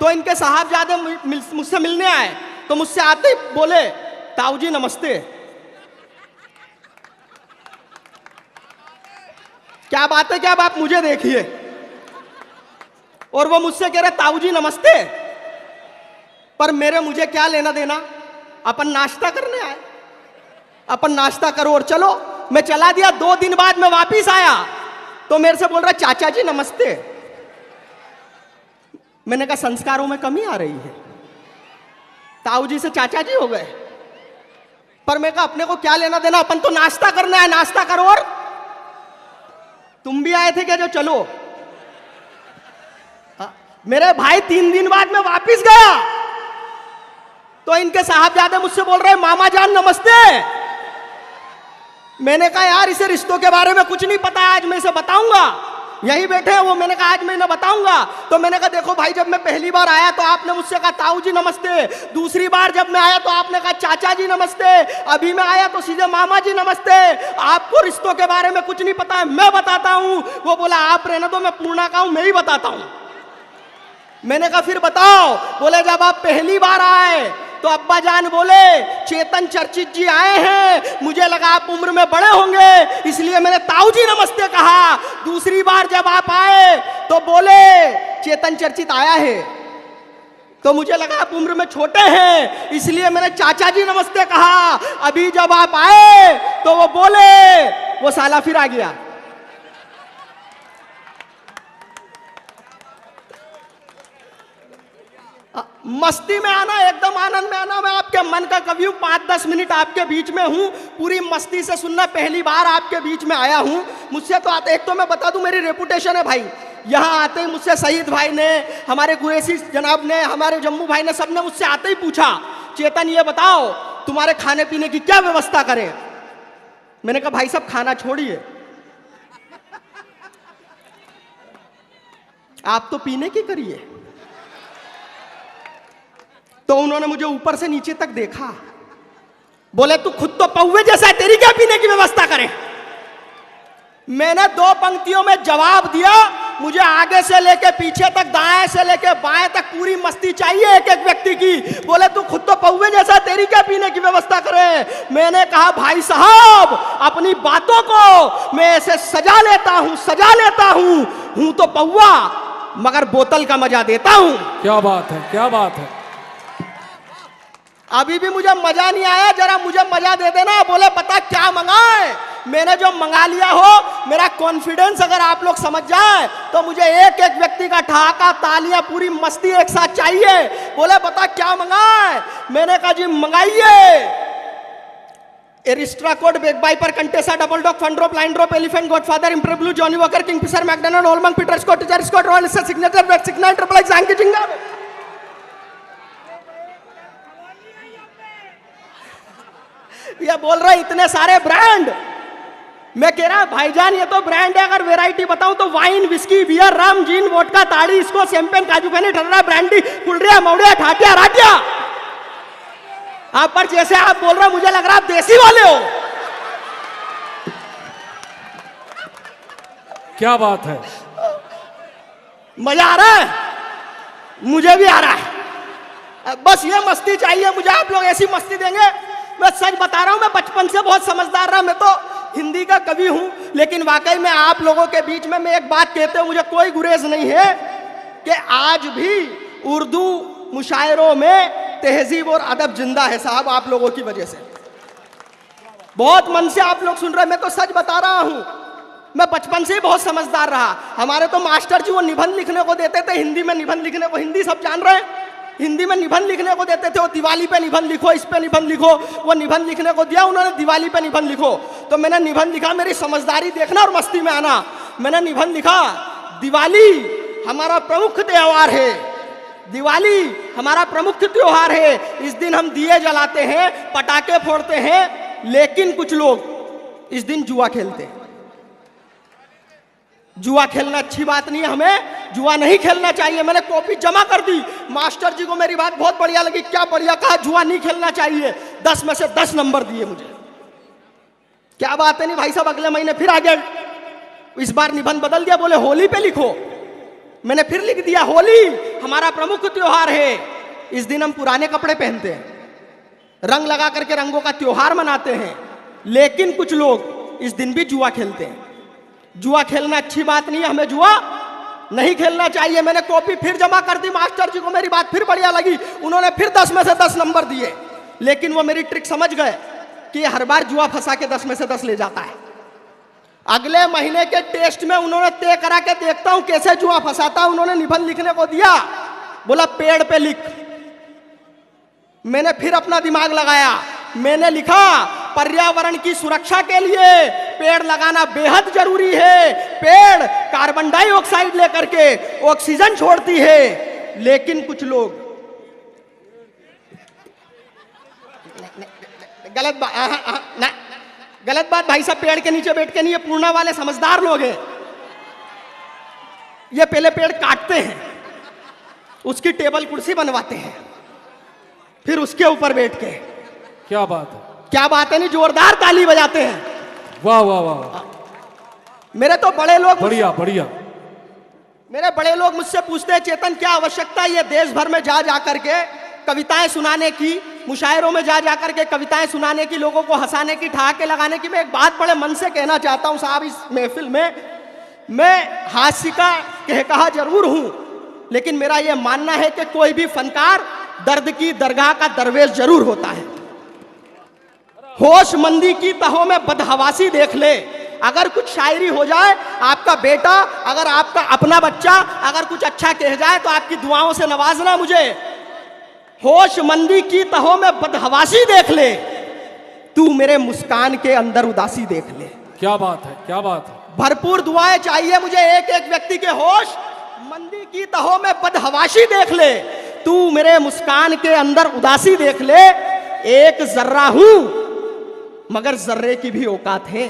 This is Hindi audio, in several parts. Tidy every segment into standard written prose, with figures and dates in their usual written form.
तो इनके साहबजादे मुझसे मिलने आए, तो मुझसे आते ही बोले ताऊ जी नमस्ते। क्या बात है, क्या आप मुझे देखिए, और वो मुझसे कह रहे ताऊ जी नमस्ते। पर मुझे क्या लेना देना, अपन नाश्ता करने आए, अपन नाश्ता करो और चलो। मैं चला दिया, 2 दिन बाद मैं वापिस आया तो मेरे से बोल रहा चाचा जी नमस्ते। मैंने कहा संस्कारों में कमी आ रही है, ताऊ जी से चाचा जी हो गए। पर मैं कहा अपने को क्या लेना देना, अपन तो नाश्ता करना है, नाश्ता करो। और तुम भी आए थे क्या जो चलो? मेरे भाई 3 दिन बाद मैं वापिस गया तो इनके साहबजादे मुझसे बोल रहे मामा जान नमस्ते। मैंने कहा यार इसे रिश्तों के बारे में कुछ नहीं पता, आज मैं इसे बताऊंगा। यहीं बैठे हैं वो, मैंने कहा आज मैं इन्हें बताऊंगा। तो मैंने कहा देखो भाई, जब मैं पहली बार आया तो आपने मुझसे कहा ताऊ जी नमस्ते, दूसरी बार जब मैं आया तो आपने कहा चाचा जी नमस्ते, अभी मैं आया तो सीधे मामा जी नमस्ते। आपको रिश्तों के बारे में कुछ नहीं पता है, मैं बताता हूं। वो बोला आप रहने दो, मैं पूर्णा का हूं, मैं ही बताता हूं। मैंने कहा फिर बताओ। बोले जब आप पहली बार आए तो अब्बा जान बोले चेतन चर्चित जी आए हैं, मुझे लगा आप उम्र में बड़े होंगे इसलिए मैंने ताऊ जी नमस्ते कहा। दूसरी बार जब आप आए तो बोले चेतन चर्चित आया है, तो मुझे लगा आप उम्र में छोटे हैं इसलिए मैंने चाचा जी नमस्ते कहा। अभी जब आप आए तो वो बोले, वो साला फिर आ गया। मस्ती में आना, एकदम आनंद में आना। मैं आपके मन का कवि हूं, 5-10 मिनट आपके बीच में हूं, पूरी मस्ती से सुनना। पहली बार आपके बीच में आया हूं, मुझसे तो आते, एक तो मैं बता दूं मेरी रेपुटेशन है भाई, यहां आते ही मुझसे सईद भाई ने, हमारे कुरैशी जनाब ने, हमारे जम्मू भाई ने, सबने मुझसे आते ही पूछा चेतन ये बताओ तुम्हारे खाने पीने की क्या व्यवस्था करें। मैंने कहा भाई साहब खाना छोड़िए, आप तो पीने की करिए। तो उन्होंने मुझे ऊपर से नीचे तक देखा, बोले तू खुद तो पौवे जैसा है, तेरी क्या पीने की व्यवस्था करें। मैंने 2 पंक्तियों में जवाब दिया, मुझे आगे से लेके पीछे तक, दाएं से लेके बाएं तक पूरी मस्ती चाहिए एक एक व्यक्ति की। बोले तू खुद तो पौवे जैसा, तेरी क्या पीने की व्यवस्था करें। मैंने कहा भाई साहब अपनी बातों को मैं ऐसे सजा लेता हूं तो पौवा मगर बोतल का मजा देता हूं। क्या बात है, क्या बात है। अभी भी मुझे मजा नहीं आया, जरा मुझे मजा दे देना। बोले पता क्या मंगाए, मैंने जो मंगा लिया हो, मेरा कॉन्फिडेंस अगर आप लोग समझ जाए तो मुझे एक एक व्यक्ति का ठहाका, तालियां, पूरी मस्ती एक साथ चाहिए। बोले पता क्या मंगाए, मैंने कहा जी मंगाइए Aristocrat, Bagpiper, Contessa, Double Dog, Fun Drop, Line Drop, Elephant, Godfather, Imperial Blue, Johnnie Walker, Kingfisher, McDonald, Old Monk, Peter Scot, Teacher Scot, Royal Signature, Red Signal, Triple X, हैंकी जिंगा। ये बोल रहा है इतने सारे ब्रांड। मैं कह रहा भाईजान ये तो ब्रांड है, अगर वैरायटी बताऊं तो वाइन, विस्की, बियर, रम, जीन, वोडका, ताड़ी, इसको शैंपेन, काजू कनी, ठर्रा, ब्रांडी, कुलरिया, मौड़िया, ठाटिया, राटिया। आप पर जैसे आप बोल रहे हो मुझे लग रहा आप देसी वाले हो। क्या बात है, मजा आ रहा है, मुझे भी आ रहा है। बस ये मस्ती चाहिए मुझे, आप लोग ऐसी मस्ती देंगे। मैं सच बता रहा हूं, मैं बचपन से बहुत समझदार रहा। मैं तो हिंदी का कवि हूं, लेकिन वाकई में आप लोगों के बीच में मैं एक बात कहते हुए मुझे कोई गुरेज नहीं है कि आज भी उर्दू मुशायरों में तहजीब और अदब जिंदा है साहब, आप लोगों की वजह से। बहुत मन से आप लोग सुन रहे हैं, मैं तो सच बता रहा हूं। मैं बचपन से ही बहुत समझदार रहा। हमारे तो मास्टर जी वो निबंध लिखने को देते थे, हिंदी में निबंध लिखने को, हिंदी सब जान रहे हैं, हिंदी में निबंध लिखने को देते थे। वो दिवाली पे निबंध लिखो, इस पे निबंध लिखो। वो निबंध लिखने को दिया उन्होंने, दिवाली पे निबंध लिखो। तो मैंने निबंध लिखा, मेरी समझदारी देखना और मस्ती में आना। मैंने निबंध लिखा, दिवाली हमारा प्रमुख त्योहार है, दिवाली हमारा प्रमुख त्योहार है। इस दिन हम दिए जलाते हैं, पटाखे फोड़ते हैं, लेकिन कुछ लोग इस दिन जुआ खेलते हैं। जुआ खेलना अच्छी बात नहीं है, हमें जुआ नहीं खेलना चाहिए। मैंने कॉपी जमा कर दी। मास्टर जी को मेरी बात बहुत बढ़िया लगी, क्या बढ़िया कहा, जुआ नहीं खेलना चाहिए। 10 में से 10 नंबर दिए मुझे। क्या बात है नहीं भाई साहब, अगले महीने फिर आ गया, इस बार निबंध बदल दिया, बोले होली पे लिखो। मैंने फिर लिख दिया होली हमारा प्रमुख त्योहार है। इस दिन हम पुराने कपड़े पहनते हैं, रंग लगा करके रंगों का त्योहार मनाते हैं। लेकिन कुछ लोग इस दिन भी जुआ खेलते हैं। जुआ खेलना अच्छी बात नहीं है, हमें जुआ नहीं खेलना चाहिए। मैंने कॉपी फिर जमा कर दी, मास्टर जी को मेरी बात फिर बढ़िया लगी, उन्होंने फिर 10 में से 10 नंबर दिए। लेकिन वो मेरी ट्रिक समझ गए कि हर बार जुआ फंसा के 10 में से 10 ले जाता है। अगले महीने के टेस्ट में उन्होंने तय करा के देखता हूं कैसे जुआ फंसाता। उन्होंने निबंध लिखने को दिया, बोला पेड़ पे लिख। मैंने फिर अपना दिमाग लगाया, मैंने लिखा पर्यावरण की सुरक्षा के लिए पेड़ लगाना बेहद जरूरी है। पेड़ कार्बन डाइऑक्साइड लेकर के ऑक्सीजन छोड़ती है। लेकिन कुछ लोग गलत बात, गलत बात भाई साहब, पेड़ के नीचे बैठ के नहीं, ये पूर्णा वाले समझदार लोग हैं। ये पहले पेड़ काटते हैं, उसकी टेबल कुर्सी बनवाते हैं, फिर उसके ऊपर बैठ के क्या बात है, क्या बात है, नहीं जोरदार ताली बजाते हैं। वाह वाह वाह, मेरे तो बड़े लोग बढ़िया बढ़िया। मेरे बड़े लोग मुझसे पूछते हैं चेतन क्या आवश्यकता है ये देश भर में जा जा करके कविताएं सुनाने की, मुशायरों में जा जा करके कविताएं सुनाने की, लोगों को हंसाने की, ठहाके लगाने की। मैं एक बात बड़े मन से कहना चाहता हूं साहब, इस महफिल में मैं हास्य का कहकहा जरूर हूं, लेकिन मेरा यह मानना है कि कोई भी फनकार दर्द की दरगाह का दरवेश जरूर होता है। होशमंदी की तहों में बदहवासी देख ले। अगर कुछ शायरी हो जाए, आपका बेटा, अगर आपका अपना बच्चा अगर कुछ अच्छा कह जाए तो आपकी दुआओं से नवाजना मुझे। होशमंदी की तहों में बदहवासी देख ले, तू मेरे मुस्कान के अंदर उदासी देख ले। क्या बात है, क्या बात है। भरपूर दुआएं चाहिए मुझे एक एक व्यक्ति के। होश मंदी की तहों में बदहवासी देख ले, तू मेरे मुस्कान के अंदर उदासी देख ले। एक जर्रा हूं मगर जर्रे की भी औकात है।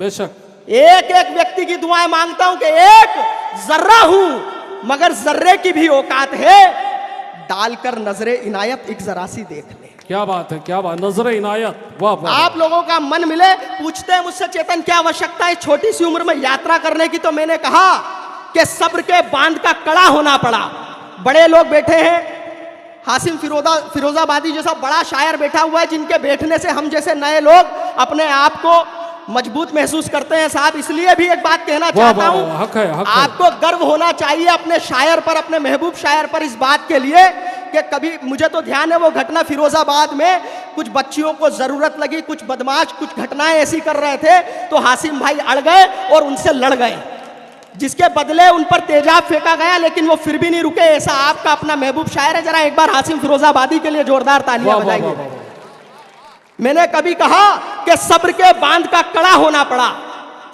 बेशक एक एक व्यक्ति की दुआएं मांगता हूं कि एक जर्रा हूं मगर जर्रे की भी औकात है। डालकर नजरे इनायत एक जरा सी देख ले। क्या बात है, क्या बात, नजरे इनायत, वाह वाह। आप लोगों का मन मिले, पूछते हैं मुझसे चेतन क्या आवश्यकता है छोटी सी उम्र में यात्रा करने की, तो मैंने कहा कि सब्र के बांध का कड़ा होना पड़ा। बड़े लोग बैठे हैं, हासिम फिरोजाबादी जैसा बड़ा शायर बैठा हुआ है, जिनके बैठने से हम जैसे नए लोग अपने आप को मजबूत महसूस करते हैं साहब। इसलिए भी एक बात कहना चाहता हूं, हक है, हक है। आपको गर्व होना चाहिए अपने शायर पर, अपने महबूब शायर पर, इस बात के लिए कि कभी मुझे तो ध्यान है वो घटना फिरोजाबाद में कुछ बच्चियों को जरूरत लगी, कुछ बदमाश कुछ घटनाएं ऐसी कर रहे थे, तो हासिम भाई अड़ गए और उनसे लड़ गए, जिसके बदले उन पर तेजाब फेंका गया, लेकिन वो फिर भी नहीं रुके। ऐसा आपका अपना महबूब शायर है। जरा एक बार हासिम फिरोजाबादी के लिए जोरदार तालियां बजाइए। मैंने कभी कहा कि सब्र के बांध का कड़ा होना पड़ा,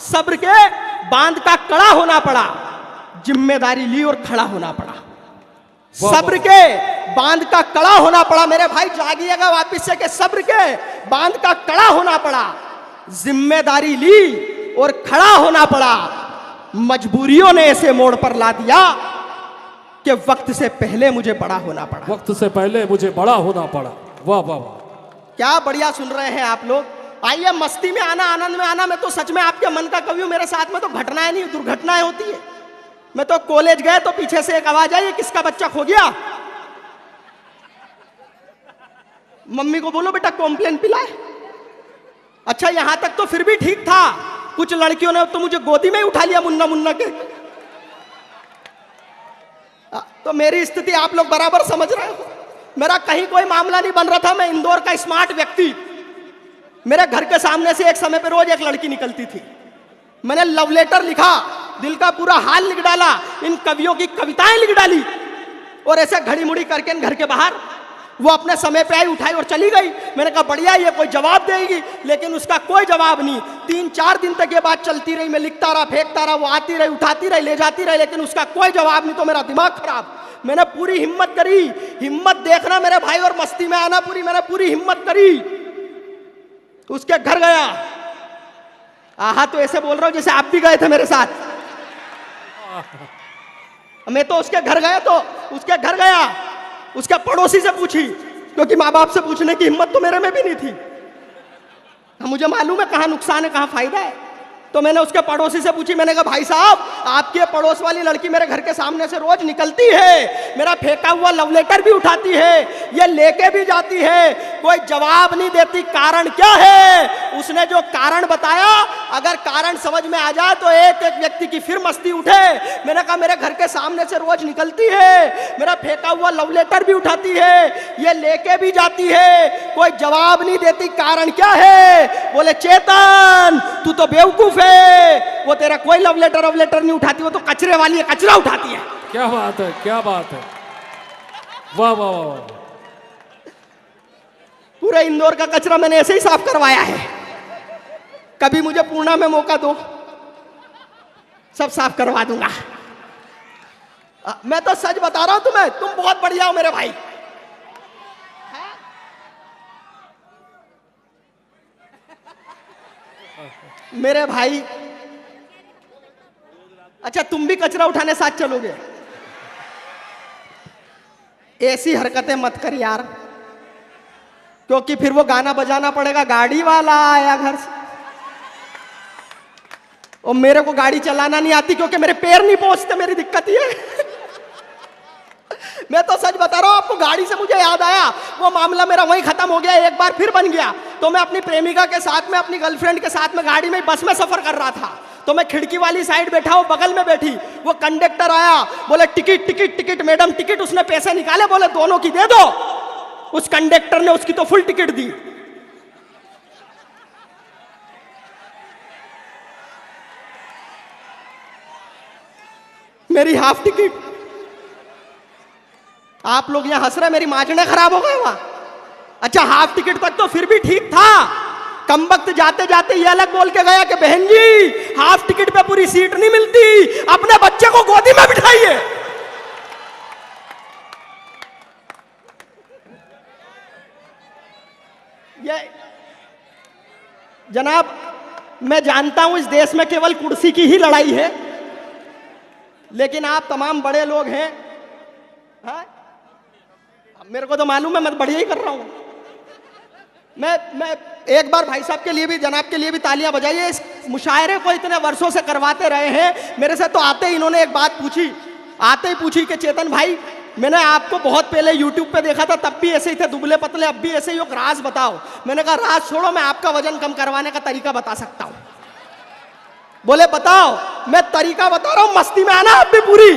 सब्र के बांध का कड़ा होना पड़ा, जिम्मेदारी ली और खड़ा होना पड़ा। सब्र के बांध का कड़ा होना पड़ा। मेरे भाई जागिएगा वापिस से कि सब्र के बांध का कड़ा होना पड़ा, जिम्मेदारी ली और खड़ा होना पड़ा। मजबूरियों ने ऐसे मोड़ पर ला दिया कि वक्त से पहले मुझे बड़ा होना पड़ा। वक्त से पहले मुझे बड़ा होना पड़ा। वाह वाह वाह, क्या बढ़िया सुन रहे हैं आप लोग। आइए मस्ती में आना, आनंद में आना। मैं तो सच में आपके मन का कवि हूं। मेरे साथ में तो घटनाएं नहीं, दुर्घटनाएं होती है। मैं तो कॉलेज गए तो पीछे से एक आवाज आई, ये किसका बच्चा खो गया। मम्मी को बोलो बेटा कॉम्प्लेन पिलाए। अच्छा यहां तक तो फिर भी ठीक था, कुछ लड़कियों ने तो मुझे गोदी में ही उठा लिया मुन्ना मुन्ना के। तो मेरी स्थिति आप लोग बराबर समझ रहे हो। मेरा कहीं कोई मामला नहीं बन रहा था। मैं इंदौर का स्मार्ट व्यक्ति, मेरे घर के सामने से एक समय पे रोज एक लड़की निकलती थी। मैंने लव लेटर लिखा, दिल का पूरा हाल लिख डाला, इन कवियों की कविताएं लिख डाली, और ऐसे घड़ी मुड़ी करके घर के बाहर वो अपने समय पे आई, उठाई और चली गई। मैंने कहा बढ़िया, ये कोई जवाब देगी, लेकिन उसका कोई जवाब नहीं। 3-4 दिन तक ये बात चलती रही। मैं लिखता रहा, फेंकता रहा, वो आती रही, उठाती रही, ले जाती रही, लेकिन उसका कोई जवाब नहीं। तो मेरा दिमाग खराब। मैंने पूरी हिम्मत करी, हिम्मत देखना मेरे भाई, और मस्ती में आना पूरी। मैंने पूरी हिम्मत करी, उसके घर गया। आहा, तो ऐसे बोल रहा हूं जैसे आप भी गए थे मेरे साथ। मैं तो उसके घर गया, तो उसके घर गया, उसके पड़ोसी से पूछी, क्योंकि माँ बाप से पूछने की हिम्मत तो मेरे में भी नहीं थी। मुझे मालूम है कहाँ नुकसान है कहाँ फायदा है। तो मैंने उसके पड़ोसी से पूछी, मैंने कहा भाई साहब आपकी पड़ोस वाली लड़की मेरे घर के सामने से रोज निकलती है, मेरा फेंका हुआ लव लेटर भी उठाती है, ये लेके भी जाती है, कोई जवाब नहीं देती, कारण क्या है? उसने जो कारण बताया, अगर कारण समझ में आ जाए तो एक एक व्यक्ति की फिर मस्ती उठे। मैंने कहा मेरे घर के सामने से रोज निकलती है, मेरा फेंका हुआ लव लेटर भी उठाती है, ये लेके भी जाती है, कोई जवाब नहीं देती, कारण क्या है? बोले चेतन तू तो बेवकूफ है, वो तेरा कोई लव लेटर नहीं उठाती, वो तो कचरे वाली है, कचरा उठाती है। क्या बात है, क्या बात है, वाह वाह वाह वाह। पूरे इंदौर का कचरा मैंने ऐसे ही साफ करवाया है, कभी मुझे पूर्णा में मौका दो, सब साफ करवा दूंगा। मैं तो सच बता रहा हूं तुम्हें, तुम बहुत बढ़िया हो मेरे भाई। मेरे भाई, अच्छा तुम भी कचरा उठाने साथ चलोगे? ऐसी हरकतें मत कर यार, क्योंकि फिर वो गाना बजाना पड़ेगा, गाड़ी वाला आया घर से। और मेरे को गाड़ी चलाना नहीं आती क्योंकि मेरे पैर नहीं पहुंचते, मेरी दिक्कत ये है। मैं तो सच बता रहा हूं आपको, गाड़ी से मुझे याद आया, वो मामला मेरा वहीं खत्म हो गया, एक बार फिर बन गया। तो मैं अपनी प्रेमिका के साथ में, अपनी गर्लफ्रेंड के साथ में गाड़ी में, बस में सफर कर रहा था। तो मैं खिड़की वाली साइड बैठा, वो बगल में बैठी। वो कंडक्टर आया, बोले ticket ticket ticket madam ticket. उसने पैसे निकाले, बोले दोनों की दे दो। उस कंडक्टर ने उसकी तो फुल टिकट दी। मेरी हाफ टिकट। आप लोग यहां हंस रहे, मेरी माजने खराब हो गए वहां। अच्छा हाफ टिकट तक तो फिर भी ठीक था, कमबख्त जाते जाते ये अलग बोल के गया कि बहन जी हाफ टिकट पे पूरी सीट नहीं मिलती, अपने बच्चे को गोदी में बिठाइए। ये जनाब, मैं जानता हूं इस देश में केवल कुर्सी की ही लड़ाई है, लेकिन आप तमाम बड़े लोग हैं, हाँ? मेरे को तो मालूम है, मैं तो बढ़िया ही कर रहा हूं। मैं एक बार भाई साहब के लिए भी, जनाब के लिए भी तालियां बजाइए। इस मुशायरे को इतने वर्षों से करवाते रहे हैं। मेरे से तो आते ही इन्होंने एक बात पूछी, आते ही पूछी कि चेतन भाई मैंने आपको बहुत पहले YouTube पे देखा था, तब भी ऐसे ही थे दुबले पतले, अब भी ऐसे ही हो, राज बताओ। मैंने कहा राज छोड़ो, मैं आपका वजन कम करवाने का तरीका बता सकता हूं। बोले बताओ। मैं तरीका बता रहा हूं, मस्ती में आना आप भी पूरी।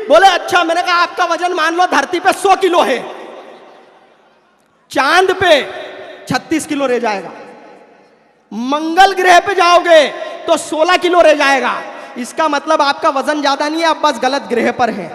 बोले अच्छा। मैंने कहा आपका वजन मान लो धरती पे 100 किलो है, चांद पे 36 किलो रह जाएगा, मंगल ग्रह पे जाओगे तो 16 किलो रह जाएगा। इसका मतलब आपका वजन ज्यादा नहीं है, आप बस गलत ग्रह पर हैं।